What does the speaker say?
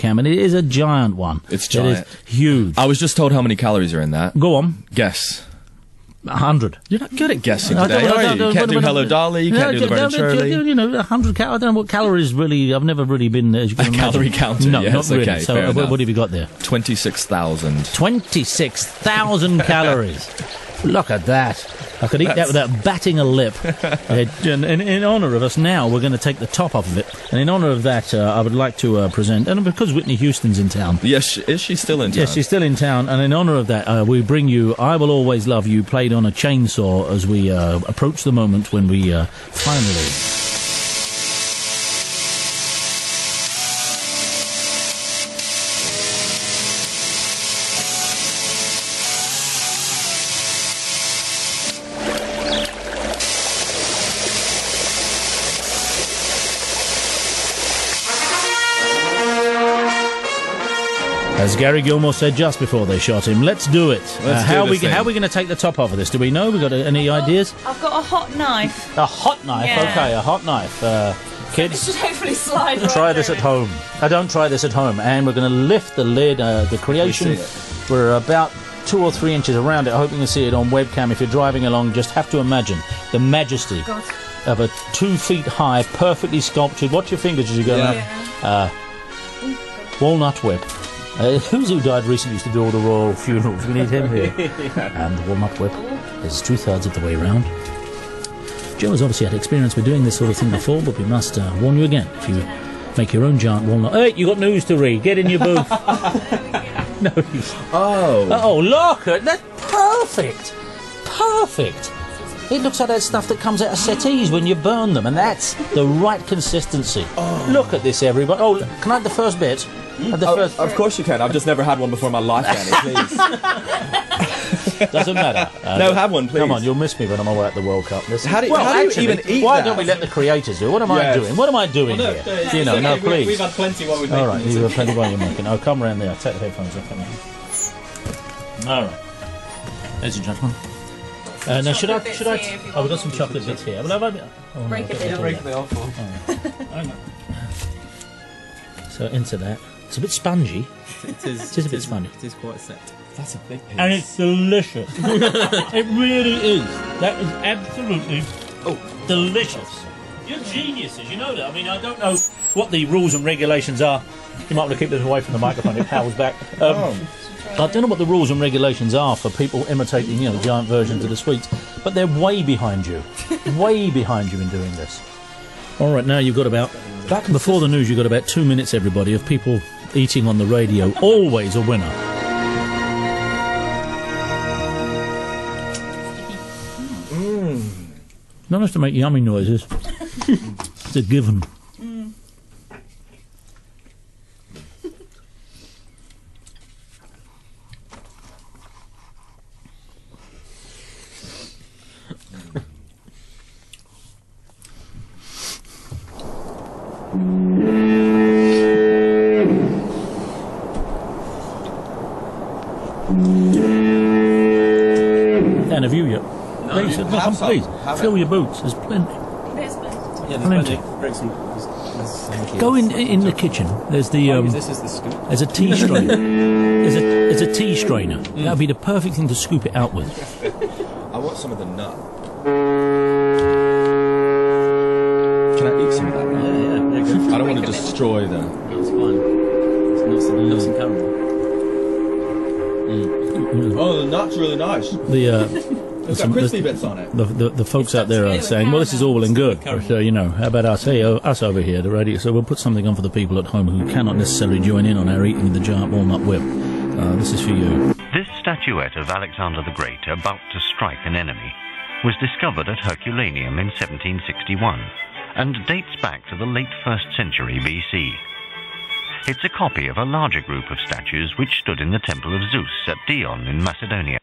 webcam, and it is a giant one. It's giant. It is huge. I was just told how many calories are in that. Go on. Guess. 100. You're not good at guessing today, are you? You can't do Hello Dolly, you can't do the Bernard Shirley. You know, 100 calories. I don't know what calories really... I've never really been... As you can imagine. Calorie counter, no, yes, not really. okay, So what have you got there? 26,000. 26,000 calories. Look at that. I could eat that without batting a lip. And in honour of us now, we're going to take the top off of it. And in honour of that, I would like to present... And because Whitney Houston's in town... Yes, is she still in town? Yes, she's still in town. And in honour of that, we bring you I Will Always Love You, played on a chainsaw as we approach the moment when we finally... As Gary Gilmore said just before they shot him, let's do it. How are we going to take the top off of this? Do we know? We got any ideas? I've got a hot knife. A hot knife? Yeah. Okay, a hot knife. Kids, It should hopefully slide right try this through at home. Don't try this at home. And we're going to lift the lid, the creation. We're about 2 or 3 inches around it. I hope you can see it on webcam. If you're driving along, just have to imagine the majesty of a 2 feet high, perfectly sculptured. Watch your fingers as you go around. Walnut whip. Who died recently used to do all the royal funerals. We need him here. And the walnut whip is 2/3 of the way round. Joe has obviously had experience with doing this sort of thing before, but we must warn you again. If you make your own giant walnut... Hey, you got news to read. Get in your booth. No. Oh, look at that. Perfect. Perfect. It looks like that stuff that comes out of settees when you burn them, and that's the right consistency. Look at this, everybody. Oh, can I have the first bit? Of course you can. I've just never had one before in my life, Danny, please. Doesn't matter. No, have one, please. Come on, you'll miss me when I'm away at the World Cup. How do you even eat Why that? don't we let the creators do it? What am I doing? What am I doing here? You know, no, please. We've had plenty while we're making. All right, you've had plenty while you're making. Oh, come round there. Take the headphones off. All right. Ladies and gentlemen. Now, should I... Oh, we've got some chocolate bits here. Break it in. Break the off. So, into that. It's a bit spongy. It is a bit spongy. It is quite set. That's a big piece. And it's delicious. It really is. That is absolutely delicious. You're geniuses, you know that. I mean, I don't know what the rules and regulations are. You might want to keep this away from the microphone. It powers back. I don't know what the rules and regulations are for people imitating, you know, giant versions of the sweets, but they're way behind you. Way behind you in doing this. All right, now you've got about... Before the news, you've got about 2 minutes, everybody, of people eating on the radio. Always a winner. Not have to make yummy noises. It's a given. Dan, have you yet? Please, please. Fill your boots. There's plenty. Plenty. Go in the kitchen. There's the This is the scoop. there's a tea strainer. There's a tea strainer. That'd be the perfect thing to scoop it out with. I want some of the nut. Can I eat some of that nut? Yeah. I don't want to destroy them. That's fine. It's nuts and caramel. Oh, the nut's really nice. It's got crispy bits on it. The folks out there are saying, well, this is all well and good. So, you know, how about us? Hey, us over here, the radio. So we'll put something on for the people at home who cannot necessarily join in on our eating the giant walnut whip. This is for you. This statuette of Alexander the Great about to strike an enemy was discovered at Herculaneum in 1761 and dates back to the late 1st century BC. It's a copy of a larger group of statues which stood in the Temple of Zeus at Dion in Macedonia.